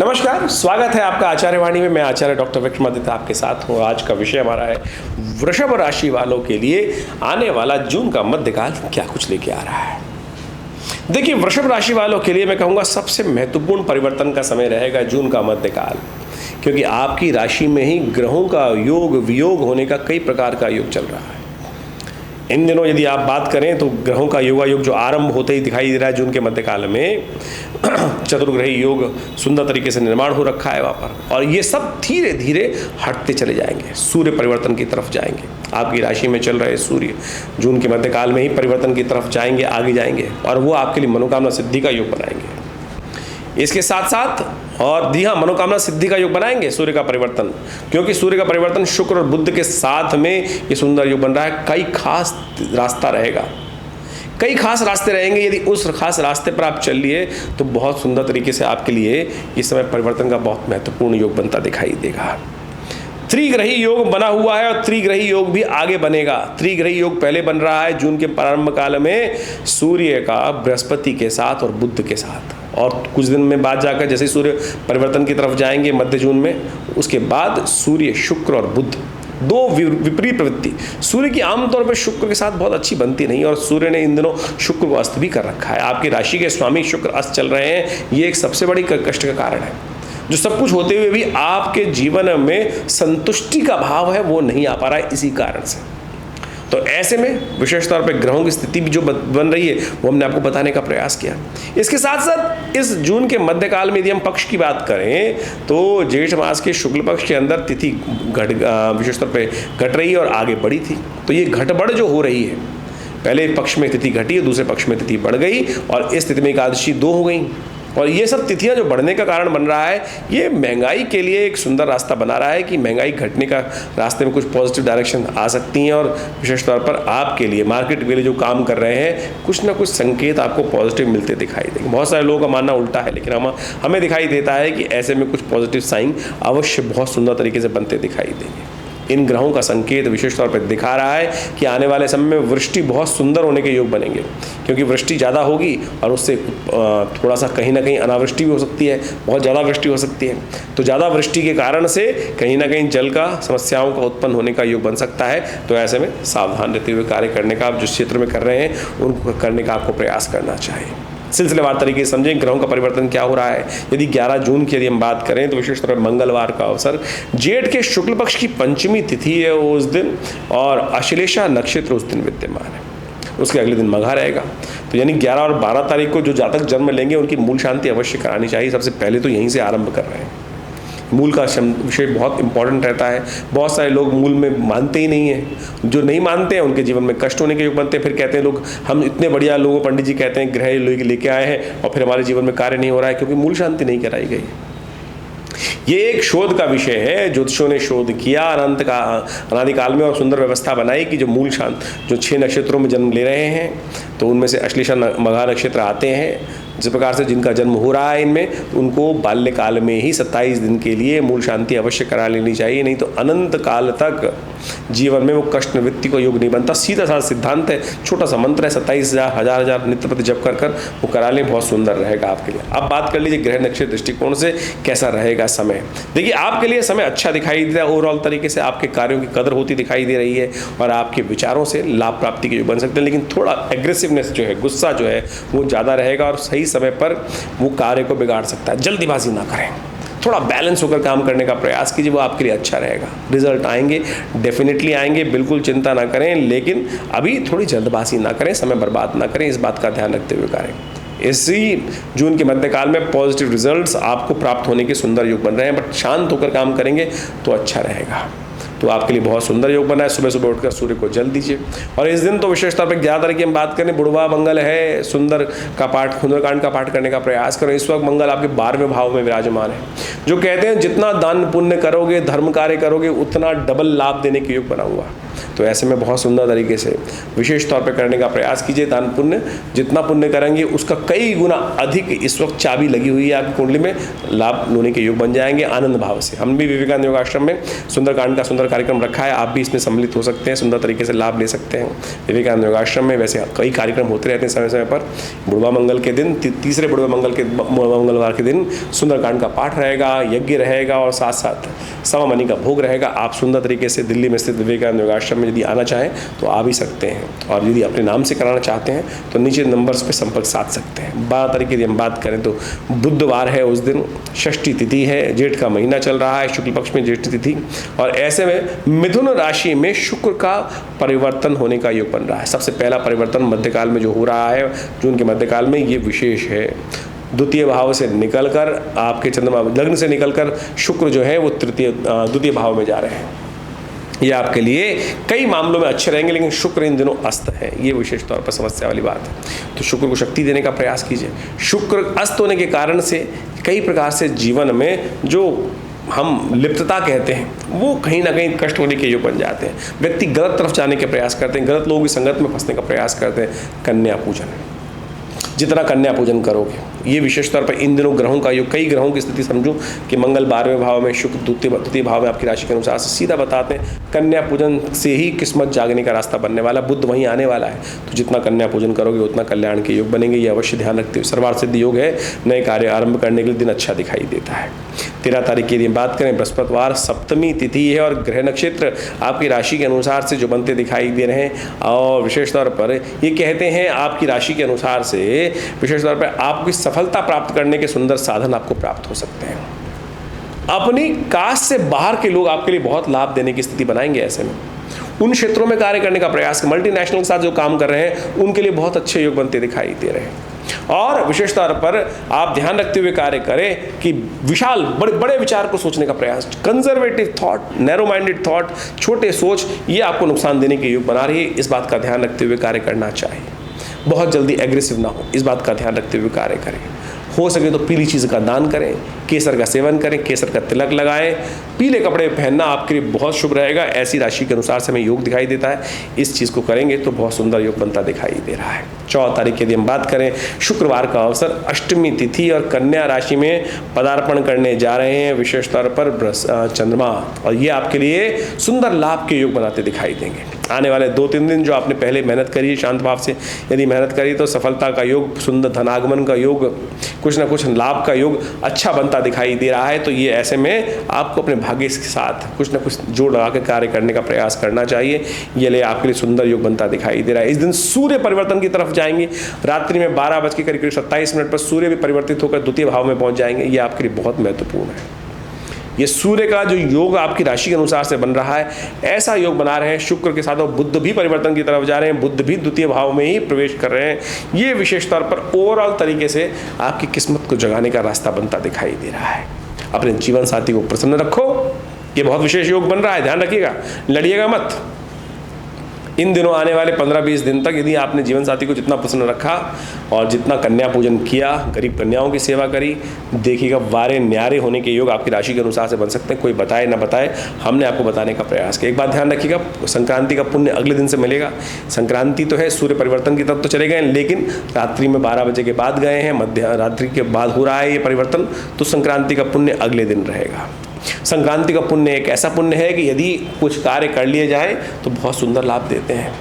नमस्कार, स्वागत है आपका आचार्यवाणी में। मैं आचार्य डॉक्टर विक्रमादित्य आपके साथ हूँ। आज का विषय हमारा है वृषभ राशि वालों के लिए आने वाला जून का मध्यकाल क्या कुछ लेके आ रहा है। देखिए, वृषभ राशि वालों के लिए मैं कहूँगा सबसे महत्वपूर्ण परिवर्तन का समय रहेगा जून का मध्यकाल, क्योंकि आपकी राशि में ही ग्रहों का योग वियोग होने का कई प्रकार का योग चल रहा है। इन दिनों यदि आप बात करें तो ग्रहों का योगायोग जो आरंभ होते ही दिखाई दे रहा है जून के मध्यकाल में, चतुर्ग्रही योग सुंदर तरीके से निर्माण हो रखा है वहाँ पर, और ये सब धीरे धीरे हटते चले जाएंगे, सूर्य परिवर्तन की तरफ जाएंगे। आपकी राशि में चल रहे सूर्य जून के मध्यकाल में ही परिवर्तन की तरफ जाएंगे, आगे जाएंगे, और वो आपके लिए मनोकामना सिद्धि का योग बनाएंगे। इसके साथ साथ और हाँ, मनोकामना सिद्धि का योग बनाएंगे सूर्य का परिवर्तन, क्योंकि सूर्य का परिवर्तन शुक्र और बुध के साथ में ये सुंदर योग बन रहा है। कई खास रास्ता रहेगा, कई खास रास्ते रहेंगे। यदि उस खास रास्ते पर आप चल लिए तो बहुत सुंदर तरीके से आपके लिए इस समय परिवर्तन का बहुत महत्वपूर्ण योग बनता दिखाई देगा। त्रिग्रही योग बना हुआ है और त्रिग्रही योग भी आगे बनेगा। त्रिग्रही योग पहले बन रहा है जून के प्रारंभ काल में सूर्य का बृहस्पति के साथ और बुध के साथ, और कुछ दिन में बाद जाकर जैसे सूर्य परिवर्तन की तरफ जाएंगे मध्य जून में, उसके बाद सूर्य शुक्र और बुध दो विपरीत प्रवृत्ति। सूर्य की आमतौर पर शुक्र के साथ बहुत अच्छी बनती नहीं, और सूर्य ने इन दिनों शुक्र को अस्त भी कर रखा है। आपकी राशि के स्वामी शुक्र अस्त चल रहे हैं, ये एक सबसे बड़ी कष्ट का कारण है। जो सब कुछ होते हुए भी आपके जीवन में संतुष्टि का भाव है वो नहीं आ पा रहा है इसी कारण से। तो ऐसे में विशेष तौर पे ग्रहों की स्थिति भी जो बन रही है वो हमने आपको बताने का प्रयास किया। इसके साथ साथ इस जून के मध्यकाल में यदि हम पक्ष की बात करें तो जेठ मास के शुक्ल पक्ष के अंदर तिथि विशेष तौर पे घट रही है और आगे बढ़ी थी। तो ये घटबढ़ जो हो रही है, पहले पक्ष में तिथि घटी है, दूसरे पक्ष में तिथि बढ़ गई, और इस तिथि में एकादशी 2 हो गई। और ये सब तिथियां जो बढ़ने का कारण बन रहा है, ये महंगाई के लिए एक सुंदर रास्ता बना रहा है कि महंगाई घटने का रास्ते में कुछ पॉजिटिव डायरेक्शन आ सकती हैं, और विशेष तौर पर आपके लिए मार्केट के लिए जो काम कर रहे हैं कुछ ना कुछ संकेत आपको पॉजिटिव मिलते दिखाई देंगे। बहुत सारे लोगों का मानना उल्टा है, लेकिन हमें दिखाई देता है कि ऐसे में कुछ पॉजिटिव साइन अवश्य बहुत सुंदर तरीके से बनते दिखाई देंगे। इन ग्रहों का संकेत विशेष तौर पर दिखा रहा है कि आने वाले समय में वृष्टि बहुत सुंदर होने के योग बनेंगे, क्योंकि वृष्टि ज़्यादा होगी और उससे थोड़ा सा कहीं ना कहीं अनावृष्टि भी हो सकती है, बहुत ज़्यादा वृष्टि हो सकती है। तो ज़्यादा वृष्टि के कारण से कहीं ना कहीं जल का समस्याओं का उत्पन्न होने का योग बन सकता है। तो ऐसे में सावधान रहते हुए कार्य करने का, आप जिस क्षेत्र में कर रहे हैं उनको करने का आपको प्रयास करना चाहिए। सिलसिलेवार तरीके से समझें ग्रहों का परिवर्तन क्या हो रहा है। यदि 11 जून की यदि हम बात करें तो विशेष तौर पर मंगलवार का अवसर, जेठ के शुक्ल पक्ष की पंचमी तिथि है उस दिन, और अश्लेषा नक्षत्र उस दिन विद्यमान है। उसके अगले दिन मघा रहेगा। तो यानी 11 और 12 तारीख को जो जातक जन्म लेंगे उनकी मूल शांति अवश्य करानी चाहिए। सबसे पहले तो यहीं से आरंभ कर रहे हैं। मूल का विषय बहुत इंपॉर्टेंट रहता है। बहुत सारे लोग मूल में मानते ही नहीं हैं। जो नहीं मानते हैं उनके जीवन में कष्ट होने के योग बनते हैं। फिर कहते हैं लोग, हम इतने बढ़िया लोगों, पंडित जी कहते हैं ग्रह लेके आए हैं और फिर हमारे जीवन में कार्य नहीं हो रहा है, क्योंकि मूल शांति नहीं कराई गई। ये एक शोध का विषय है, ज्योतिषों ने शोध किया अनादिकाल में और सुंदर व्यवस्था बनाई कि जो मूल शांत जो 6 नक्षत्रों में जन्म ले रहे हैं तो उनमें से अश्लेषा मघा नक्षत्र आते हैं। जिस प्रकार से जिनका जन्म हो रहा है इनमें, तो उनको बाल्यकाल में ही 27 दिन के लिए मूल शांति अवश्य करा लेनी चाहिए, नहीं तो अनंत काल तक जीवन में वो कष्ट निवृत्ति को योग नहीं बनता। सीधा सा सिद्धांत है, छोटा सा मंत्र है, 27,000 हजार नित्य प्रति जप कर वो करा लें, बहुत सुंदर रहेगा आपके लिए। अब बात कर लीजिए ग्रह नक्षत्र दृष्टिकोण से कैसा रहेगा समय। देखिए, आपके लिए समय अच्छा दिखाई दे रहा है। ओवरऑल तरीके से आपके कार्यों की कदर होती दिखाई दे रही है और आपके विचारों से लाभ प्राप्ति के योग बन सकते हैं, लेकिन थोड़ा एग्रेसिवनेस जो है, गुस्सा जो है वो ज़्यादा रहेगा और सही समय पर वो कार्य को बिगाड़ सकता है। जल्दीबाजी ना करें, थोड़ा बैलेंस होकर काम करने का प्रयास कीजिए, वो आपके लिए अच्छा रहेगा। रिजल्ट आएंगे, डेफिनेटली आएंगे, बिल्कुल चिंता ना करें, लेकिन अभी थोड़ी जल्दबाजी ना करें, समय बर्बाद ना करें, इस बात का ध्यान रखते हुए करें। इसी जून के मध्यकाल में पॉजिटिव रिजल्ट्स आपको प्राप्त होने के सुंदर योग बन रहे हैं, बट शांत होकर काम करेंगे तो अच्छा रहेगा। तो आपके लिए बहुत सुंदर योग बना है। सुबह सुबह उठकर सूर्य को जल दीजिए। और इस दिन तो विशेष तौर पर ज़्यादा की हम बात करें, बुढ़वा मंगल है, सुंदर का पाठ, सुंदरकांड का पाठ करने का प्रयास करें। इस वक्त मंगल आपके 12वें भाव में विराजमान है, जो कहते हैं जितना दान पुण्य करोगे, धर्म कार्य करोगे, उतना डबल लाभ देने के योग बना हुआ। तो ऐसे में बहुत सुंदर तरीके से विशेष तौर पर करने का प्रयास कीजिए। दान पुण्य, जितना पुण्य करेंगे उसका कई गुना अधिक इस वक्त चाबी लगी हुई है आपकी कुंडली में, लाभ लेने के योग बन जाएंगे आनंद भाव से। हम भी विवेकानंद योगाश्रम में सुंदरकांड का सुंदर कार्यक्रम रखा है, आप भी इसमें सम्मिलित हो सकते हैं, सुंदर तरीके से लाभ ले सकते हैं विवेकानंद योगाश्रम में। वैसे कई कार्यक्रम होते रहते हैं समय समय पर। बुढ़वा मंगल के दिन, तीसरे बुढ़वा मंगलवार के दिन सुंदरकांड का पाठ रहेगा, यज्ञ रहेगा और साथ साथ सवामनी का भोग रहेगा। आप सुंदर तरीके से दिल्ली में स्थित विवेकानंद योगाश्रम में यदि आना चाहें तो आ भी सकते हैं, और यदि अपने नाम से कराना चाहते हैं तो नीचे नंबर्स पे संपर्क साध सकते हैं। 12 तारीख की हम बात करें तो बुधवार है, उस दिन षष्ठी तिथि है, जेठ का महीना चल रहा है, शुक्ल पक्ष में जेठ तिथि, और ऐसे में मिथुन राशि में शुक्र का परिवर्तन होने का योग बन रहा है। सबसे पहला परिवर्तन मध्यकाल में जो हो रहा है जून के मध्यकाल में, ये विशेष है। द्वितीय भाव से निकलकर आपके चंद्रमा लग्न से निकलकर शुक्र जो है वो द्वितीय भाव में जा रहे हैं। ये आपके लिए कई मामलों में अच्छे रहेंगे, लेकिन शुक्र इन दिनों अस्त है, ये विशेष तौर पर समस्या वाली बात है। तो शुक्र को शक्ति देने का प्रयास कीजिए। शुक्र अस्त होने के कारण से कई प्रकार से जीवन में जो हम लिप्तता कहते हैं वो कहीं ना कहीं कष्ट होने के योग बन जाते हैं। व्यक्ति गलत तरफ जाने के प्रयास करते हैं, गलत लोगों की संगत में फंसने का प्रयास करते हैं। कन्या पूजन, जितना कन्या पूजन करोगे, ये विशेष तौर पर इन दिनों ग्रहों का योग, कई ग्रहों की स्थिति समझूं कि मंगल 12वें भाव में, शुक्र द्वितीय भाव में आपकी राशि के अनुसार से सीधा बताते हैं कन्या पूजन से ही किस्मत जागने का रास्ता बनने वाला, बुध वहीं आने वाला है। तो जितना कन्या पूजन करोगे उतना कल्याण के योग बनेंगे, ये अवश्य ध्यान रखते हुए। सर्वार्थ सिद्ध योग है, नए कार्य आरंभ करने के लिए दिन अच्छा दिखाई देता है। 13 तारीख की यदि बात करें, बृहस्पतिवार सप्तमी तिथि है और ग्रह नक्षत्र आपकी राशि के अनुसार से जो बनते दिखाई दे रहे हैं, और विशेष तौर पर ये कहते हैं आपकी राशि के अनुसार से विशेष तौर पर आपकी सफलता प्राप्त करने के सुंदर साधन आपको प्राप्त हो सकते हैं। अपनी कास्ट से बाहर के लोग आपके लिए बहुत लाभ देने की स्थिति बनाएंगे। ऐसे में उन क्षेत्रों में कार्य करने का प्रयास, मल्टीनेशनल के साथ जो काम कर रहे हैं उनके लिए बहुत अच्छे योग बनते दिखाई दे रहे हैं। और विशेष तौर पर आप ध्यान रखते हुए कार्य करें कि विशाल बड़े विचार को सोचने का प्रयास, conservative thought, narrow minded thought, छोटे सोच, ये आपको नुकसान देने के योग बना रही है। इस बात का ध्यान रखते हुए कार्य करना चाहिए। बहुत जल्दी एग्रेसिव ना हो, इस बात का ध्यान रखते हुए कार्य करें। हो सके तो पीली चीज़ का दान करें, केसर का सेवन करें, केसर का तिलक लगाएं। पीले कपड़े पहनना आपके लिए बहुत शुभ रहेगा, ऐसी राशि के अनुसार से हमें योग दिखाई देता है। इस चीज़ को करेंगे तो बहुत सुंदर योग बनता दिखाई दे रहा है। 14 तारीख की यदि हम बात करें, शुक्रवार का अवसर, अष्टमी तिथि और कन्या राशि में पदार्पण करने जा रहे हैं विशेष तौर पर चंद्रमा, और ये आपके लिए सुंदर लाभ के योग बनाते दिखाई देंगे। आने वाले 2-3 दिन जो आपने पहले मेहनत करी, शांत भाव से यदि मेहनत करी तो सफलता का योग, सुंदर धनागमन का योग, कुछ ना कुछ लाभ का योग अच्छा बनता दिखाई दे रहा है। तो ये ऐसे में आपको अपने भाग्य के साथ कुछ ना कुछ जोड़ लगा के कार्य करने का प्रयास करना चाहिए। ये लिए आपके लिए सुंदर योग बनता दिखाई दे रहा है। इस दिन सूर्य परिवर्तन की तरफ जाएंगे, रात्रि में 12:27 पर सूर्य भी परिवर्तित होकर द्वितीय भाव में पहुंच जाएंगे। ये आपके लिए बहुत महत्वपूर्ण है। ये सूर्य का जो योग आपकी राशि के अनुसार से बन रहा है, ऐसा योग बना रहे हैं शुक्र के साथ, और बुध भी परिवर्तन की तरफ जा रहे हैं, बुध भी द्वितीय भाव में ही प्रवेश कर रहे हैं। ये विशेष तौर पर ओवरऑल तरीके से आपकी किस्मत को जगाने का रास्ता बनता दिखाई दे रहा है। अपने जीवन साथी को प्रसन्न रखो, ये बहुत विशेष योग बन रहा है, ध्यान रखिएगा, लड़िएगा मत। इन दिनों आने वाले 15-20 दिन तक यदि आपने जीवन साथी को जितना प्रसन्न रखा और जितना कन्या पूजन किया, गरीब कन्याओं की सेवा करी, देखिएगा वारे न्यारे होने के योग आपकी राशि के अनुसार से बन सकते हैं। कोई बताए ना बताए, हमने आपको बताने का प्रयास किया। एक बात ध्यान रखिएगा, संक्रांति का पुण्य अगले दिन से मिलेगा। संक्रांति तो है, सूर्य परिवर्तन की तरफ तो चले गए, लेकिन रात्रि में 12 बजे के बाद गए हैं, मध्य रात्रि के बाद हो रहा है ये परिवर्तन, तो संक्रांति का पुण्य अगले दिन रहेगा। संक्रांति का पुण्य एक ऐसा पुण्य है कि यदि कुछ कार्य कर लिए जाए तो बहुत सुंदर लाभ देते हैं,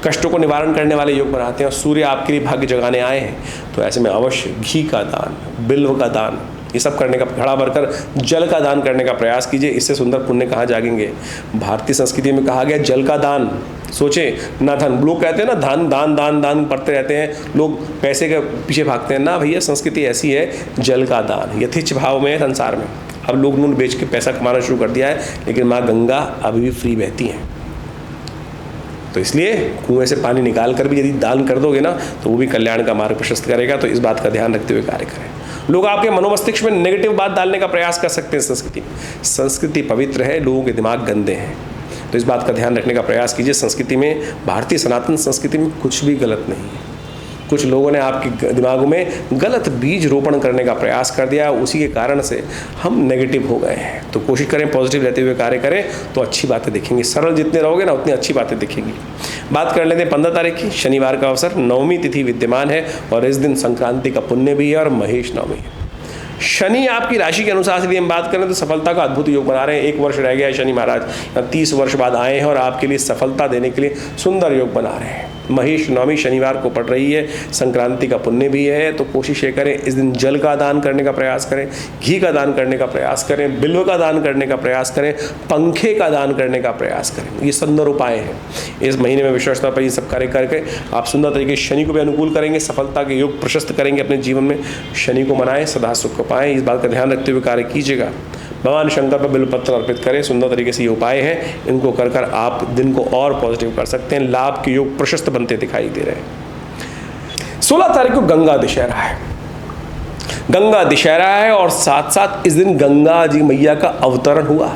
कष्टों को निवारण करने वाले योग बनाते हैं, और सूर्य आपके लिए भाग्य जगाने आए हैं। तो ऐसे में अवश्य घी का दान, बिल्व का दान, ये सब करने का, घड़ा भरकर जल का दान करने का प्रयास कीजिए। इससे सुंदर पुण्य कहाँ जागेंगे। भारतीय संस्कृति में कहा गया जल का दान, सोचे ना धन, लोग कहते हैं ना धन दान दान दान पढ़ते रहते हैं, लोग पैसे के पीछे भागते हैं ना भैया, संस्कृति ऐसी है, जल का दान यथेच्छ भाव में है संसार में। अब लोग नून बेच के पैसा कमाना शुरू कर दिया है, लेकिन माँ गंगा अभी भी फ्री बहती हैं। तो इसलिए कुएं से पानी निकाल कर भी यदि दान कर दोगे ना, तो वो भी कल्याण का मार्ग प्रशस्त करेगा। तो इस बात का ध्यान रखते हुए कार्य करें। लोग आपके मनोमस्तिष्क में नेगेटिव बात डालने का प्रयास कर सकते हैं। संस्कृति पवित्र है, लोगों के दिमाग गंदे हैं, तो इस बात का ध्यान रखने का प्रयास कीजिए। संस्कृति में, भारतीय सनातन संस्कृति में कुछ भी गलत नहीं है। कुछ लोगों ने आपके दिमाग में गलत बीज रोपण करने का प्रयास कर दिया, उसी के कारण से हम नेगेटिव हो गए हैं। तो कोशिश करें पॉजिटिव रहते हुए कार्य करें तो अच्छी बातें दिखेंगी। सरल जितने रहोगे ना उतनी अच्छी बातें दिखेंगी। बात कर लेते हैं 15 तारीख की, शनिवार का अवसर, नवमी तिथि विद्यमान है और इस दिन संक्रांति का पुण्य भी है और महेश नवमी है। शनि आपकी राशि के अनुसार यदि हम बात करें तो सफलता का अद्भुत योग बना रहे हैं। 1 वर्ष रह गया है शनि महाराज 30 वर्ष बाद आए हैं और आपके लिए सफलता देने के लिए सुंदर योग बना रहे हैं। महेश नवमी शनिवार को पड़ रही है, संक्रांति का पुण्य भी है। तो कोशिश ये करें इस दिन जल का दान करने का प्रयास करें, घी का दान करने का प्रयास करें, बिल्व का दान करने का प्रयास करें, पंखे का दान करने का प्रयास करें। ये सुंदर उपाय हैं। इस महीने में विशेषता पर ये सब कार्य करके आप सुंदर तरीके से शनि को भी अनुकूल करेंगे, सफलता के योग प्रशस्त करेंगे अपने जीवन में। शनि को मनाएं, सदा सुख को पाएं, इस बात का ध्यान रखते हुए कार्य कीजिएगा। भगवान शंकर पर बिल्वपत्र अर्पित करें। सुंदर तरीके से ये उपाय हैं, इनको कर कर आप दिन को और पॉजिटिव कर सकते हैं। लाभ के योग प्रशस्त बनते दिखाई दे रहे हैं। 16 तारीख को गंगा दशहरा है। गंगा दशहरा है और साथ साथ इस दिन गंगा जी मैया का अवतरण हुआ।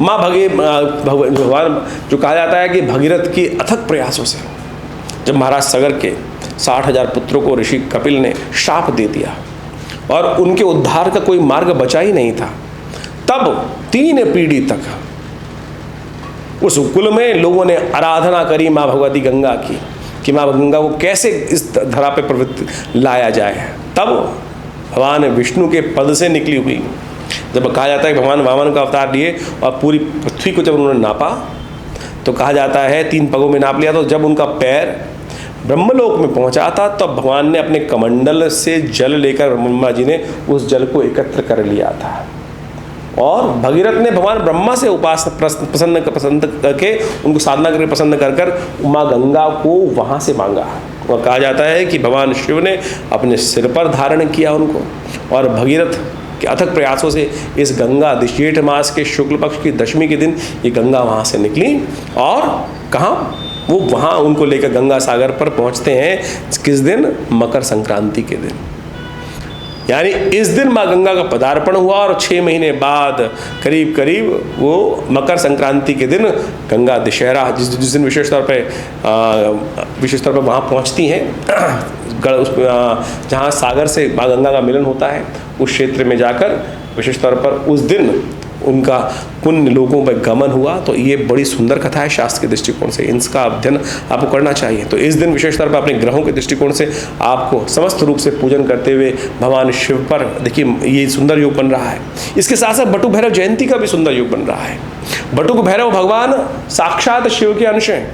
माँ भगवान जो कहा जाता है कि भगीरथ की अथक प्रयासों से जब महाराज सगर के 60,000 पुत्रों को ऋषि कपिल ने शाप दे दिया और उनके उद्धार का कोई मार्ग बचा ही नहीं था, तब 3 पीढ़ी तक उस कुल में लोगों ने आराधना करी माँ भगवती गंगा की कि माँ गंगा को कैसे इस धरा पे प्रवृत्ति लाया जाए। तब भगवान विष्णु के पद से निकली हुई, जब कहा जाता है भगवान वामन का अवतार लिए और पूरी पृथ्वी को जब उन्होंने नापा तो कहा जाता है 3 पगों में नाप लिया। तो जब उनका पैर ब्रह्मलोक में पहुंचा था तब तो भगवान ने अपने कमंडल से जल लेकर ब्रह्मा जी ने उस जल को एकत्र कर लिया था और भगीरथ ने भगवान ब्रह्मा से पसंद करके उनको साधना करके पसंद कर माँ गंगा को वहाँ से मांगा। और कहा जाता है कि भगवान शिव ने अपने सिर पर धारण किया उनको और भगीरथ के अथक प्रयासों से इस गंगा जेठ मास के शुक्ल पक्ष की दशमी के दिन ये गंगा वहाँ से निकली और कहाँ वो वहाँ उनको लेकर गंगा सागर पर पहुँचते हैं। किस दिन? मकर संक्रांति के दिन। यानी इस दिन माँ गंगा का पदार्पण हुआ और 6 महीने बाद करीब करीब वो मकर संक्रांति के दिन गंगा दशहरा जिस दिन विशेष तौर पर वहाँ पहुँचती हैं जहाँ सागर से माँ गंगा का मिलन होता है उस क्षेत्र में जाकर विशेष तौर पर उस दिन उनका पुण्य लोगों पर गमन हुआ। तो ये बड़ी सुंदर कथा है शास्त्र के दृष्टिकोण से, इसका अध्ययन आपको करना चाहिए। तो इस दिन विशेष तौर पर अपने ग्रहों के दृष्टिकोण से आपको समस्त रूप से पूजन करते हुए भगवान शिव पर देखिए ये सुंदर योग बन रहा है। इसके साथ साथ बटुक भैरव जयंती का भी सुंदर योग बन रहा है। बटुक भैरव भगवान साक्षात शिव के अंश हैं।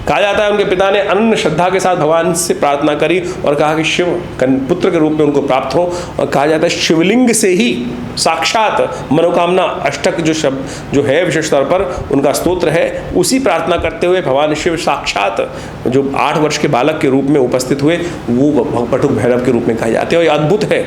कहा जाता है उनके पिता ने अनन्य श्रद्धा के साथ भगवान से प्रार्थना करी और कहा कि शिव पुत्र के रूप में उनको प्राप्त हो। और कहा जाता है शिवलिंग से ही साक्षात मनोकामना अष्टक जो शब्द जो है विशेष तौर पर उनका स्तोत्र है, उसी प्रार्थना करते हुए भगवान शिव साक्षात जो 8 वर्ष के बालक के रूप में उपस्थित हुए वो बटुक भैरव के रूप में कहे जाते हैं। और ये अद्भुत है,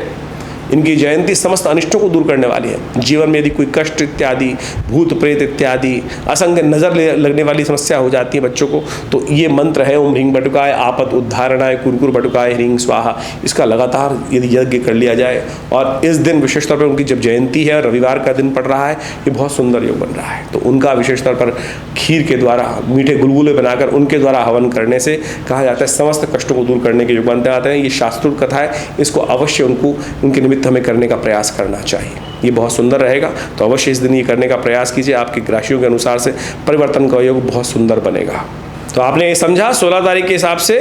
इनकी जयंती समस्त अनिष्टों को दूर करने वाली है। जीवन में यदि कोई कष्ट इत्यादि, भूत प्रेत इत्यादि, असंग नज़र लगने वाली समस्या हो जाती है बच्चों को, तो ये मंत्र है ओम ह्रीं बटुकाय आपत उद्धारणाय कुरकुर बटुकाय ह्रीं स्वाहा। इसका लगातार यदि यज्ञ कर लिया जाए और इस दिन विशेष तौर पर उनकी जब जयंती है, रविवार का दिन पड़ रहा है, ये बहुत सुंदर योग बन रहा है। तो उनका विशेष तौर पर खीर के द्वारा मीठे गुलगुले बनाकर उनके द्वारा हवन करने से कहा जाता है समस्त कष्टों को दूर करने के योग बनते आते हैं। ये शास्त्रोक्त कथा है, इसको अवश्य उनके निमित्त हमें करने का प्रयास करना चाहिए। ये बहुत सुंदर रहेगा। तो अवश्य इस दिन ये करने का प्रयास कीजिए, आपकी राशियों के अनुसार से परिवर्तन का योग बहुत सुंदर बनेगा। तो आपने ये समझा 16 तारीख के हिसाब से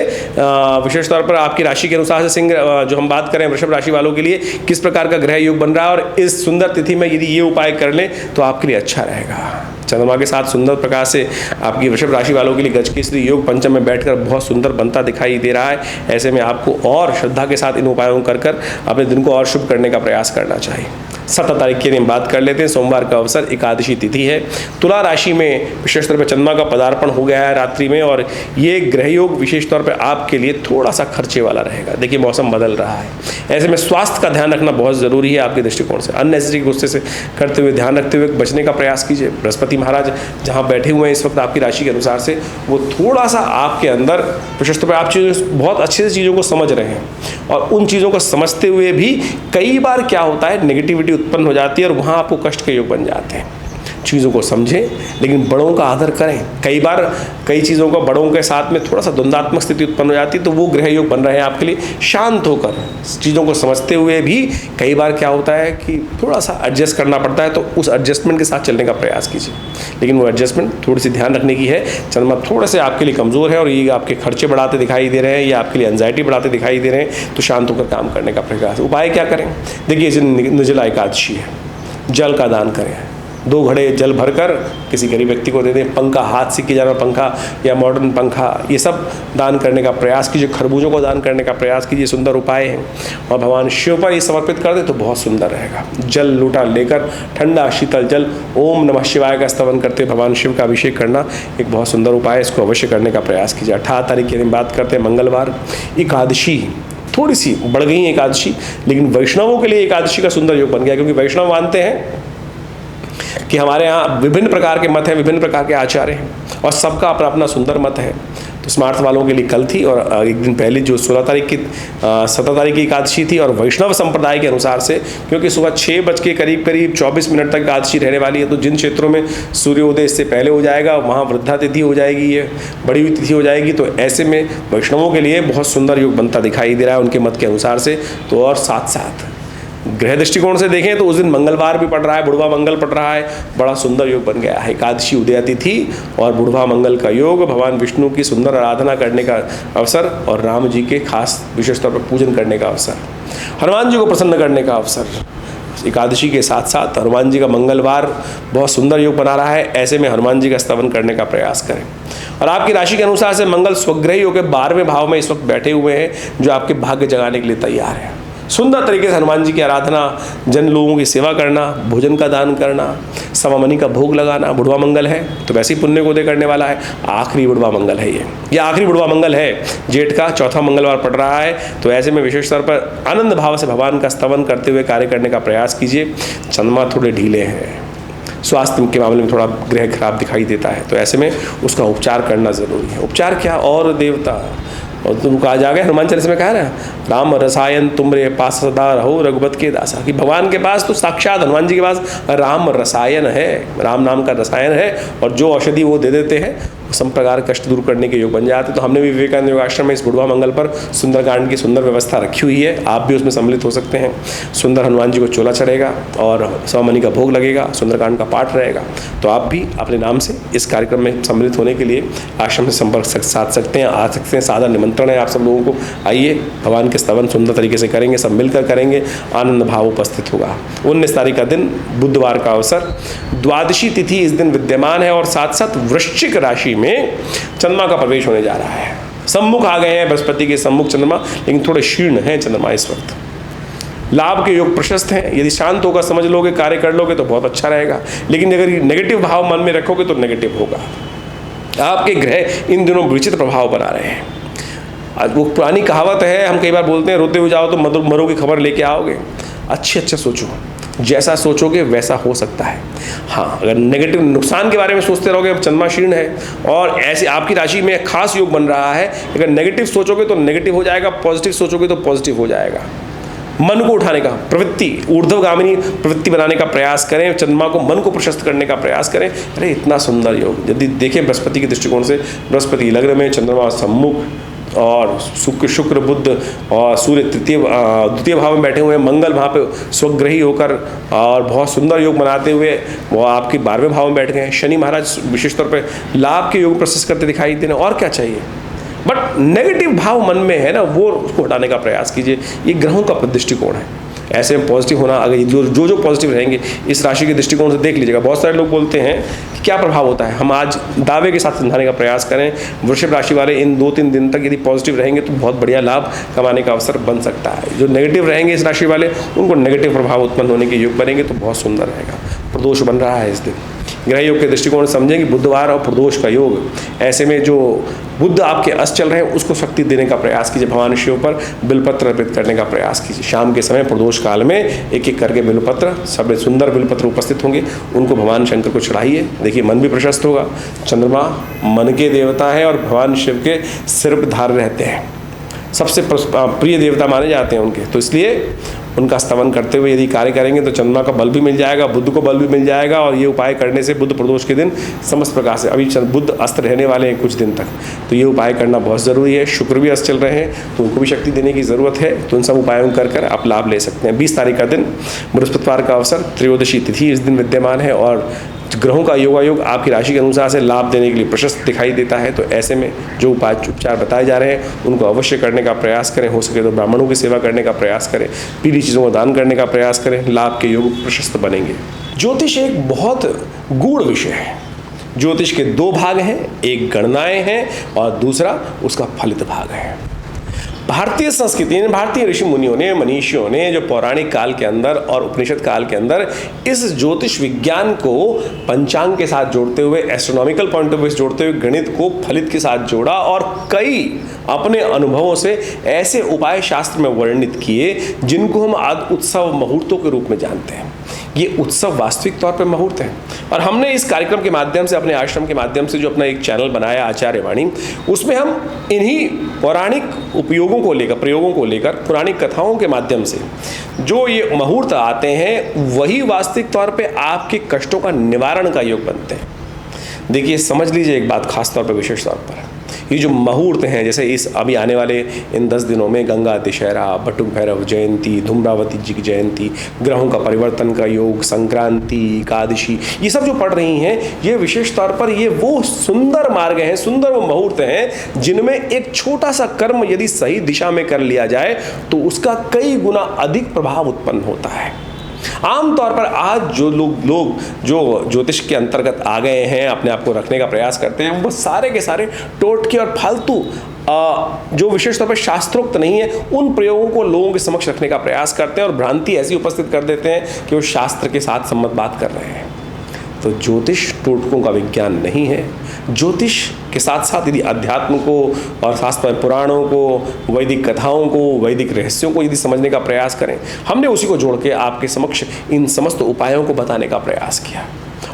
विशेष तौर पर आपकी राशि के अनुसार से सिंह जो हम बात करें वृषभ राशि वालों के लिए किस प्रकार का ग्रह योग बन रहा है और इस सुंदर तिथि में यदि ये उपाय कर लें तो आपके लिए अच्छा रहेगा। चंद्रमा के साथ सुंदर प्रकार से आपकी वृषभ राशि वालों के लिए गजकेसरी योग पंचम में बैठकर बहुत सुंदर बनता दिखाई दे रहा है। ऐसे में आपको और श्रद्धा के साथ इन उपायों को कर अपने दिन को और शुभ करने का प्रयास करना चाहिए। 17 तारीख की हम बात कर लेते हैं। सोमवार का अवसर, एकादशी तिथि है। तुला राशि में विशेष तौर पर चंद्रमा का पदार्पण हो गया है रात्रि में और ये ग्रह योग विशेष तौर पर आपके लिए थोड़ा सा खर्चे वाला रहेगा। देखिए मौसम बदल रहा है, ऐसे में स्वास्थ्य का ध्यान रखना बहुत ज़रूरी है आपके दृष्टिकोण से। अननेसेसरी गुस्से से करते हुए ध्यान रखते हुए बचने का प्रयास कीजिए। बृहस्पति महाराज जहाँ बैठे हुए हैं इस वक्त आपकी राशि के अनुसार से, वो थोड़ा सा आपके अंदर विशेष तौर पर आप चीज़ों बहुत अच्छे से चीज़ों को समझ रहे हैं और उन चीज़ों को समझते हुए भी कई बार क्या होता है नेगेटिविटी उत्पन्न हो जाती है और वहाँ आपको कष्ट के योग बन जाते हैं। चीज़ों को समझें, लेकिन बड़ों का आदर करें। कई बार कई चीज़ों को बड़ों के साथ में थोड़ा सा द्वंद्वात्मक स्थिति उत्पन्न हो जाती है, तो वो ग्रह योग बन रहे हैं आपके लिए। शांत होकर चीज़ों को समझते हुए भी कई बार क्या होता है कि थोड़ा सा एडजस्ट करना पड़ता है, तो उस एडजस्टमेंट के साथ चलने का प्रयास कीजिए। लेकिन वो एडजस्टमेंट थोड़ी सी ध्यान रखने की है। चंद्रमा थोड़े से आपके लिए कमज़ोर है और ये आपके खर्चे बढ़ाते दिखाई दे रहे हैं, या आपके लिए एंजाइटी बढ़ाते दिखाई दे रहे हैं, तो शांत होकर काम करने का प्रयास। उपाय क्या करें? देखिए, इस दिन निर्जला एकादशी है, जल का दान करें। 2 घड़े जल भरकर किसी गरीब व्यक्ति को दे दें। पंखा, हाथ से किया जाना पंखा या मॉडर्न पंखा, ये सब दान करने का प्रयास कीजिए। खरबूजों को दान करने का प्रयास कीजिए, सुंदर उपाय है। और भगवान शिव पर ये समर्पित कर दे तो बहुत सुंदर रहेगा। जल लोटा लेकर ठंडा शीतल जल ओम नमः शिवाय का स्तवन करते भगवान शिव का अभिषेक करना एक बहुत सुंदर उपाय है। इसको अवश्य करने का प्रयास कीजिए। 18 तारीख की बात करते हैं, मंगलवार, एकादशी। थोड़ी सी बढ़ गई एकादशी, लेकिन वैष्णवों के लिए एकादशी का सुंदर योग बन गया, क्योंकि वैष्णव मानते हैं कि हमारे यहाँ विभिन्न प्रकार के मत हैं, विभिन्न प्रकार के आचार्य हैं, और सबका अपना अपना सुंदर मत है। तो स्मार्थ वालों के लिए कल थी, और एक दिन पहले जो 17 तारीख की एकादशी थी, और वैष्णव संप्रदाय के अनुसार से, क्योंकि सुबह 6 बज के करीब 24 मिनट तक एकादशी रहने वाली है, तो जिन क्षेत्रों में सूर्योदय इससे पहले हो जाएगा वहाँ वृद्धा तिथि हो जाएगी, ये बड़ी हुई तिथि हो जाएगी। तो ऐसे में वैष्णवों के लिए बहुत सुंदर योग बनता दिखाई दे रहा है उनके मत के अनुसार से। तो और साथ साथ ग्रह दृष्टिकोण से देखें तो उस दिन मंगलवार भी पड़ रहा है, बुढ़वा मंगल पड़ रहा है, बड़ा सुंदर योग बन गया है। एकादशी उदय तिथि और बुढ़वा मंगल का योग, भगवान विष्णु की सुंदर आराधना करने का अवसर, और राम जी के खास विशेष तौर पर पूजन करने का अवसर, हनुमान जी को प्रसन्न करने का अवसर। एकादशी के साथ साथ हनुमान जी का मंगलवार बहुत सुंदर योग बना रहा है। ऐसे में हनुमान जी का स्तवन करने का प्रयास करें। और आपकी राशि के अनुसार से मंगल स्वग्रही होकर 12वें भाव में इस वक्त बैठे हुए हैं, जो आपके भाग्य जगाने के लिए तैयार है। सुंदर तरीके से हनुमान जी की आराधना, जन लोगों की सेवा करना, भोजन का दान करना, सवा मनी का भोग लगाना। बुढ़वा मंगल है तो वैसे ही पुण्य को उदय करने वाला है। आखिरी बुढ़वा मंगल है ये आखिरी बुढ़वा मंगल है, जेठ का 4था मंगलवार पड़ रहा है। तो ऐसे में विशेष तौर पर आनंद भाव से भगवान का स्तवन करते हुए कार्य करने का प्रयास कीजिए। चंद्रमा थोड़े ढीले हैं, स्वास्थ्य के मामले में थोड़ा ग्रह खराब दिखाई देता है, तो ऐसे में उसका उपचार करना जरूरी है। उपचार क्या? और देवता, और तुम कहा जा गया हनुमान चालीसा में कहा ना, राम रसायन तुमरे पास सदा रहो रघुपत के दासा, कि भगवान के पास तो साक्षात हनुमान जी के पास राम रसायन है, राम नाम का रसायन है, और जो औषधि वो दे देते हैं सब प्रकार कष्ट दूर करने के योग बन जाते। तो हमने भी विवेकानंद योगाश्रम में इस बुढ़वा मंगल पर सुंदरकांड की सुंदर व्यवस्था रखी हुई है, आप भी उसमें सम्मिलित हो सकते हैं। सुंदर हनुमान जी को चोला चढ़ेगा और सवामनी का भोग लगेगा, सुंदरकांड का पाठ रहेगा। तो आप भी अपने नाम से इस कार्यक्रम में सम्मिलित होने के लिए आश्रम से संपर्क साध सकते हैं, आ सकते हैं। सादर निमंत्रण है आप सब लोगों को, आइए भगवान के स्तवन सुंदर तरीके से करेंगे, सब मिलकर करेंगे, आनंद भाव उपस्थित होगा। 19 तारीख का दिन बुधवार का अवसर, द्वादशी तिथि इस दिन विद्यमान है, और साथ साथ वृश्चिक राशि में चंद्रमा का प्रवेश होने जा रहा है। सम्मुख आ गए हैं बृहस्पति के सम्मुख चंद्रमा, लेकिन थोड़े शीर्ण हैं चंद्रमा इस वक्त। लाभ के योग प्रशस्त हैं, यदि शांत होकर समझ लोगे, कार्य कर लोगे तो बहुत अच्छा रहेगा। लेकिन अगर नेगेटिव भाव मन में रखोगे तो नेगेटिव होगा। आपके ग्रह इन दिनों विचित्र प्रभाव बना रहे हैं। वो पुरानी कहावत है, हम कई बार बोलते हैं रोते हुए जाओ तो मरो की खबर लेके आओगे। अच्छे सोचो, जैसा सोचोगे वैसा हो सकता है। हाँ, अगर नेगेटिव नुकसान के बारे में सोचते रहोगे, चंद्रमा शीर्ण है और ऐसे आपकी राशि में खास योग बन रहा है, अगर नेगेटिव सोचोगे तो नेगेटिव हो जाएगा, पॉजिटिव सोचोगे तो पॉजिटिव हो जाएगा। मन को उठाने का प्रवृत्ति, ऊर्ध्वगामिनी प्रवृत्ति बनाने का प्रयास करें, चंद्रमा को मन को प्रशस्त करने का प्रयास करें। अरे इतना सुंदर योग, यदि देखें बृहस्पति के दृष्टिकोण से, बृहस्पति लग्न में, चंद्रमा सम्मुख, और शुक्र बुध और सूर्य द्वितीय भाव में बैठे हुए हैं, मंगल वहाँ पे स्वग्रही होकर और बहुत सुंदर योग बनाते हुए वो आपके 12वें भाव में बैठ गए हैं। शनि महाराज विशेष तौर पे लाभ के योग प्रशस्त करते दिखाई दे रहे हैं। और क्या चाहिए? बट नेगेटिव भाव मन में है ना, वो उसको हटाने का प्रयास कीजिए। ये ग्रहों का दृष्टिकोण है, ऐसे में पॉजिटिव होना। अगर जो पॉजिटिव रहेंगे इस राशि के दृष्टिकोण से देख लीजिएगा। बहुत सारे लोग बोलते हैं कि क्या प्रभाव होता है, हम आज दावे के साथ समझाने का प्रयास करें। वृषभ राशि वाले इन 2-3 दिन तक यदि पॉजिटिव रहेंगे तो बहुत बढ़िया लाभ कमाने का अवसर बन सकता है। जो नेगेटिव रहेंगे इस राशि वाले, उनको नेगेटिव प्रभाव उत्पन्न होने के योग बनेंगे तो बहुत सुंदर रहेगा। प्रदोष बन रहा है इस दिन, ग्रह योग के दृष्टिकोण से समझें कि बुधवार और प्रदोष का योग। ऐसे में जो बुध आपके अस्त चल रहे हैं उसको शक्ति देने का प्रयास कीजिए। भगवान शिव पर बिलपत्र अर्पित करने का प्रयास कीजिए। शाम के समय प्रदोष काल में एक एक करके बिलपत्र, सब सुंदर बिलपत्र उपस्थित होंगे, उनको भगवान शंकर को चढ़ाइए। देखिए मन भी प्रशस्त होगा। चंद्रमा मन के देवता है और भगवान शिव के सिर पर धार रहते हैं। सबसे प्रिय देवता माने जाते हैं उनके, तो इसलिए उनका स्तवन करते हुए यदि कार्य करेंगे तो चंद्रमा का बल भी मिल जाएगा, बुध को बल भी मिल जाएगा। और ये उपाय करने से बुध प्रदोष के दिन समस्त प्रकार से, अभी बुध अस्त रहने वाले हैं कुछ दिन तक, तो ये उपाय करना बहुत ज़रूरी है। शुक्र भी अस्त चल रहे हैं तो उनको भी शक्ति देने की ज़रूरत है, तो उन सब उपायों कर आप लाभ ले सकते हैं। 20 तारीख का दिन बृहस्पतिवार का अवसर, त्रयोदशी तिथि इस दिन विद्यमान है और ग्रहों का योगायोग आपकी राशि के अनुसार से लाभ देने के लिए प्रशस्त दिखाई देता है। तो ऐसे में जो उपाय उपचार बताए जा रहे हैं उनको अवश्य करने का प्रयास करें। हो सके तो ब्राह्मणों की सेवा करने का प्रयास करें, पीली चीज़ों का दान करने का प्रयास करें, लाभ के योग प्रशस्त बनेंगे। ज्योतिष एक बहुत गूढ़ विषय है। ज्योतिष के 2 भाग हैं, एक गणनाएं हैं और दूसरा उसका फलित भाग है। भारतीय संस्कृति ने, भारतीय ऋषि मुनियों ने, मनीषियों ने जो पौराणिक काल के अंदर और उपनिषद काल के अंदर इस ज्योतिष विज्ञान को पंचांग के साथ जोड़ते हुए, एस्ट्रोनॉमिकल पॉइंट ऑफ व्यू से जोड़ते हुए गणित को फलित के साथ जोड़ा और कई अपने अनुभवों से ऐसे उपाय शास्त्र में वर्णित किए जिनको हम आज उत्सव मुहूर्तों के रूप में जानते हैं। ये उत्सव वास्तविक तौर पर मुहूर्त है और हमने इस कार्यक्रम के माध्यम से, अपने आश्रम के माध्यम से जो अपना एक चैनल बनाया आचार्य वाणी, उसमें हम इन्हीं पौराणिक उपयोगों को लेकर, प्रयोगों को लेकर, पुरानी कथाओं के माध्यम से जो ये मुहूर्त आते हैं वही वास्तविक तौर पे आपके कष्टों का निवारण का योग बनते हैं। देखिए समझ लीजिए एक बात खास तौर पर, विशेष तौर पर ये जो मुहूर्त हैं, जैसे इस अभी आने वाले इन 10 दिनों में गंगा दशहरा, बटुक भैरव जयंती, धूम्रावती जी की जयंती, ग्रहों का परिवर्तन का योग, संक्रांति, एकादशी, ये सब जो पड़ रही हैं, ये विशेष तौर पर ये वो सुंदर मार्ग हैं, सुंदर वो मुहूर्त हैं जिनमें एक छोटा सा कर्म यदि सही दिशा में कर लिया जाए तो उसका कई गुना अधिक प्रभाव उत्पन्न होता है। आमतौर पर आज जो लोग जो ज्योतिष के अंतर्गत आ गए हैं, अपने आप को रखने का प्रयास करते हैं, वो सारे के सारे टोटके और फालतू जो विशेष तौर पर शास्त्रोक्त नहीं है उन प्रयोगों को लोगों के समक्ष रखने का प्रयास करते हैं और भ्रांति ऐसी उपस्थित कर देते हैं कि वो शास्त्र के साथ सम्मत बात कर रहे हैं। तो ज्योतिष टोटकों का विज्ञान नहीं है। ज्योतिष के साथ साथ यदि अध्यात्म को और शास्त्र पुराणों को, वैदिक कथाओं को, वैदिक रहस्यों को यदि समझने का प्रयास करें, हमने उसी को जोड़ के आपके समक्ष इन समस्त उपायों को बताने का प्रयास किया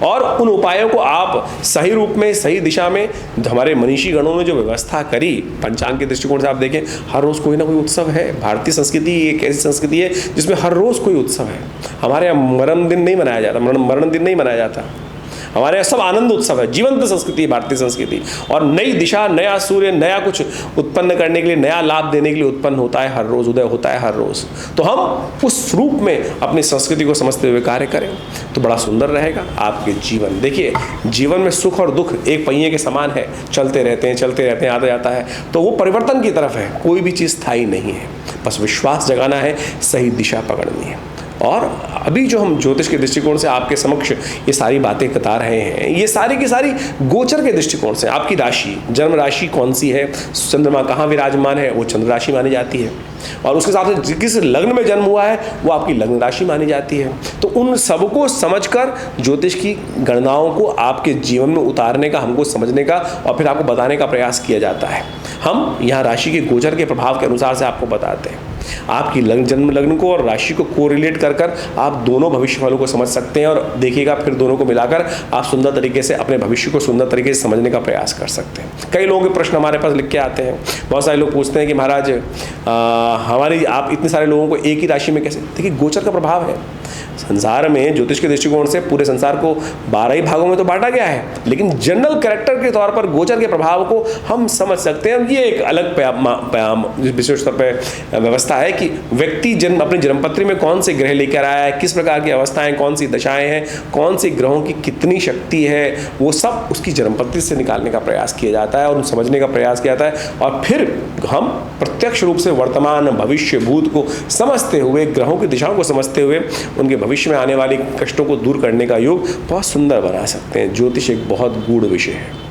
और उन उपायों को आप सही रूप में, सही दिशा में, हमारे मनीषी गणों ने जो व्यवस्था करी पंचांग के दृष्टिकोण से आप देखें, हर रोज़ कोई ना कोई उत्सव है। भारतीय संस्कृति एक ऐसी संस्कृति है जिसमें हर रोज़ कोई उत्सव है। हमारे यहाँ मरण दिन नहीं मनाया जाता, मरण दिन नहीं मनाया जाता, हमारे यहाँ सब आनंद उत्सव है। जीवंत संस्कृति है भारतीय संस्कृति और नई दिशा, नया सूर्य, नया कुछ उत्पन्न करने के लिए, नया लाभ देने के लिए उत्पन्न होता है हर रोज़, उदय होता है हर रोज़। तो हम उस रूप में अपनी संस्कृति को समझते हुए कार्य करें तो बड़ा सुंदर रहेगा आपके जीवन। देखिए जीवन में सुख और दुख एक पहिए के समान है, चलते रहते हैं, आता जाता है, तो वो परिवर्तन की तरफ है। कोई भी चीज़ स्थायी नहीं है, बस विश्वास जगाना है, सही दिशा पकड़नी है। और अभी जो हम ज्योतिष के दृष्टिकोण से आपके समक्ष ये सारी बातें बता रहे हैं, ये सारी की सारी गोचर के दृष्टिकोण से, आपकी राशि, जन्म राशि कौन सी है, चंद्रमा कहाँ विराजमान है, वो चंद्र राशि मानी जाती है और उसके हिसाब से किस लग्न में जन्म हुआ है वो आपकी लग्न राशि मानी जाती है। तो उन सबको समझकर ज्योतिष की गणनाओं को आपके जीवन में उतारने का, हमको समझने का और फिर आपको बताने का प्रयास किया जाता है। हम यहाँ राशि के गोचर के प्रभाव के अनुसार से आपको बताते हैं। आपकी जन्म लग्न को और राशि को कोरिलेट कर आप दोनों भविष्य फलों को समझ सकते हैं और देखिएगा फिर दोनों को मिलाकर आप सुंदर तरीके से अपने भविष्य को सुंदर तरीके से समझने का प्रयास कर सकते हैं। कई लोगों के प्रश्न हमारे पास लिख के आते हैं, बहुत सारे लोग पूछते हैं कि महाराज हमारी आप इतने सारे लोगों को एक ही राशि में कैसे। देखिए गोचर का प्रभाव है। संसार में ज्योतिष के दृष्टिकोण से पूरे संसार को 12 ही भागों में तो बांटा गया है, लेकिन जनरल कैरेक्टर के तौर पर गोचर के प्रभाव को हम समझ सकते हैं। ये एक अलग विशेष तौर पर व्यवस्था है कि व्यक्ति अपनी जन्मपत्री में कौन से ग्रह लेकर आया है, किस प्रकार की अवस्थाएं, कौन सी दशाएं हैं, कौन सी ग्रहों की कितनी शक्ति है, वो सब उसकी जन्मपत्री से निकालने का प्रयास किया जाता है और समझने का प्रयास किया जाता है। और फिर हम प्रत्यक्ष रूप से वर्तमान, भविष्य, भूत को समझते हुए, ग्रहों की दिशाओं को समझते हुए उनके भविष्य में आने वाले कष्टों को दूर करने का योग बहुत सुंदर बना सकते हैं। ज्योतिष एक बहुत गूढ़ विषय है।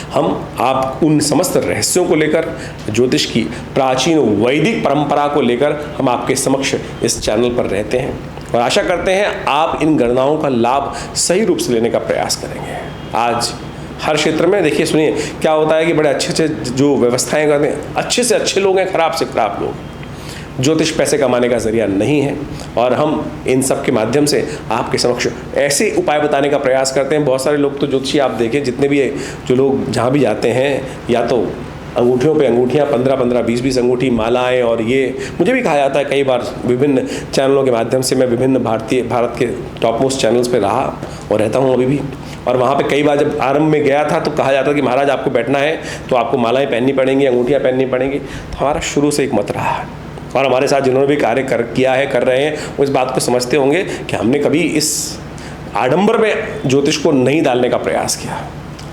आप उन समस्त रहस्यों को लेकर, ज्योतिष की प्राचीन वैदिक परंपरा को लेकर हम आपके समक्ष इस चैनल पर रहते हैं और आशा करते हैं आप इन गणनाओं का लाभ सही रूप से लेने का प्रयास करेंगे। आज हर क्षेत्र में देखिए, सुनिए क्या होता है कि बड़े अच्छे जो व्यवस्थाएं करते हैं, अच्छे से अच्छे लोग हैं, खराब से खराब लोग। ज्योतिष पैसे कमाने का जरिया नहीं है और हम इन सब के माध्यम से आपके समक्ष ऐसे उपाय बताने का प्रयास करते हैं। बहुत सारे लोग तो ज्योतिषी आप देखें, जितने भी जो लोग जहाँ भी जाते हैं, या तो अंगूठियों पे अंगूठियाँ, 15-15, 20-20 अंगूठी, मालाएं, और ये मुझे भी कहा जाता है कई बार, विभिन्न चैनलों के माध्यम से मैं विभिन्न भारत के टॉप मोस्ट चैनल्स पे रहा और रहता हूँ अभी भी। और वहाँ पे कई बार जब आरंभ में गया था तो कहा जाता कि महाराज आपको बैठना है तो आपको मालाएं पहननी पड़ेंगी, अंगूठियाँ पहननी पड़ेंगी। तो हमारा शुरू से एक मत रहा है, और हमारे साथ जिन्होंने भी कार्य किया है, कर रहे हैं, वो इस बात को समझते होंगे कि हमने कभी इस आडंबर में ज्योतिष को नहीं डालने का प्रयास किया।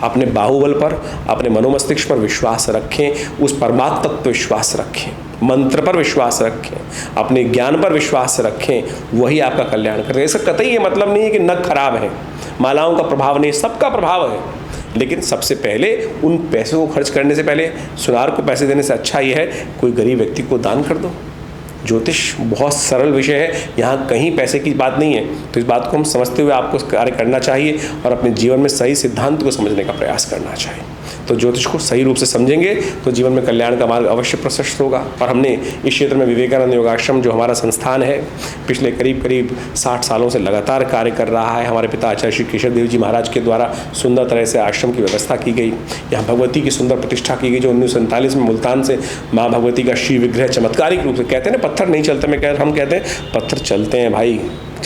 अपने बाहुबल पर, अपने मनोमस्तिष्क पर विश्वास रखें, उस परमात्म तत्व पर विश्वास रखें, मंत्र पर विश्वास रखें, अपने ज्ञान पर विश्वास रखें, वही आपका कल्याण करेगा। इसका कतई ये मतलब नहीं है कि नख खराब है, मालाओं का प्रभाव नहीं, सबका प्रभाव है, लेकिन सबसे पहले उन पैसों को खर्च करने से पहले, सुनार को पैसे देने से अच्छा ये है कोई गरीब व्यक्ति को दान कर दो। ज्योतिष बहुत सरल विषय है, यहाँ कहीं पैसे की बात नहीं है। तो इस बात को हम समझते हुए आपको कार्य करना चाहिए और अपने जीवन में सही सिद्धांत को समझने का प्रयास करना चाहिए। तो ज्योतिष को सही रूप से समझेंगे तो जीवन में कल्याण का मार्ग अवश्य प्रशस्त होगा। और हमने इस क्षेत्र में विवेकानंद योगाश्रम, जो हमारा संस्थान है, पिछले करीब 60 सालों से लगातार कार्य कर रहा है। हमारे पिता आचार्य श्री केशव देव जी महाराज के द्वारा सुंदर तरह से आश्रम की व्यवस्था की गई। यहाँ भगवती की सुंदर प्रतिष्ठा की गई, जो 1947 में मुल्तान से माँ भगवती का श्री विग्रह चमत्कारिक रूप से, कहते हैं ना पत्थर नहीं चलते, हम कहते हैं पत्थर चलते हैं भाई,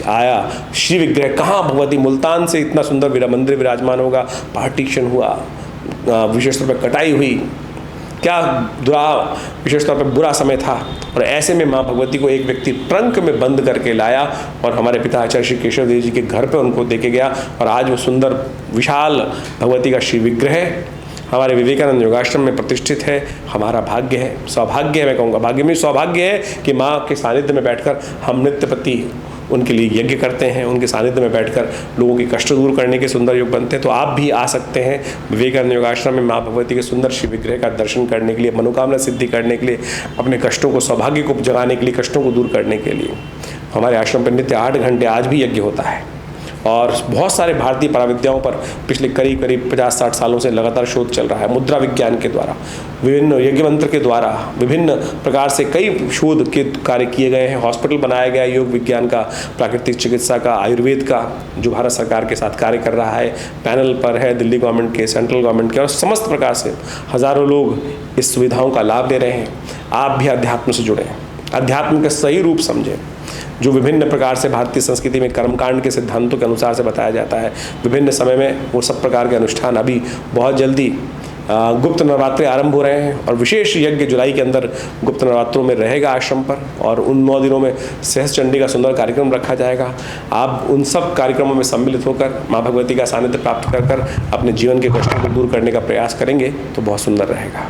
आया श्री विग्रह। कहाँ भगवती मुल्तान से इतना सुंदर मंदिर विराजमान होगा, पार्टीशन हुआ, विशेष तौर पर कटाई हुई, क्या विशेष तौर पर बुरा समय था, और ऐसे में माँ भगवती को एक व्यक्ति ट्रंक में बंद करके लाया और हमारे पिता आचार्य श्री केशव देव जी के घर पे उनको देके गया। और आज वो सुंदर विशाल भगवती का श्री विग्रह हमारे विवेकानंद योगाश्रम में प्रतिष्ठित है। हमारा भाग्य है, सौभाग्य है, मैं कहूँगा भाग्य में सौभाग्य है कि माँ के सानिध्य में बैठकर हम नित्य प्रति उनके लिए यज्ञ करते हैं, उनके सानिध्य में बैठकर लोगों के कष्ट दूर करने के सुंदर योग बनते हैं। तो आप भी आ सकते हैं विवेकानंद योगाश्रम में माँ भगवती के सुंदर श्री विग्रह का दर्शन करने के लिए, मनोकामना सिद्धि करने के लिए, अपने कष्टों को, सौभाग्य को जगाने के लिए, कष्टों को दूर करने के लिए। हमारे आश्रम पर नित्य 8 घंटे आज भी यज्ञ होता है, और बहुत सारे भारतीय पराविद्याओं पर पिछले करीब 50-60 सालों से लगातार शोध चल रहा है। मुद्रा विज्ञान के द्वारा, विभिन्न यज्ञ मंत्र के द्वारा, विभिन्न प्रकार से कई शोध के कार्य किए गए हैं। हॉस्पिटल बनाया गया योग विज्ञान का, प्राकृतिक चिकित्सा का, आयुर्वेद का, जो भारत सरकार के साथ कार्य कर रहा है, पैनल पर है दिल्ली गवर्नमेंट के, सेंट्रल गवर्नमेंट के, और समस्त प्रकार से हज़ारों लोग इस सुविधाओं का लाभ ले रहे हैं। आप भी अध्यात्म से जुड़ें, अध्यात्म का सही रूप समझें, जो विभिन्न प्रकार से भारतीय संस्कृति में कर्मकांड के सिद्धांतों के अनुसार से बताया जाता है। विभिन्न समय में वो सब प्रकार के अनुष्ठान, अभी बहुत जल्दी गुप्त नवरात्रि आरंभ हो रहे हैं, और विशेष यज्ञ जुलाई के अंदर गुप्त नवरात्रों में रहेगा आश्रम पर, और उन 9 दिनों में सहस्त्र चंडी का सुंदर कार्यक्रम रखा जाएगा। आप उन सब कार्यक्रमों में सम्मिलित होकर माँ भगवती का सानिध्य प्राप्त कर अपने जीवन के कष्टों को दूर करने का प्रयास करेंगे तो बहुत सुंदर रहेगा।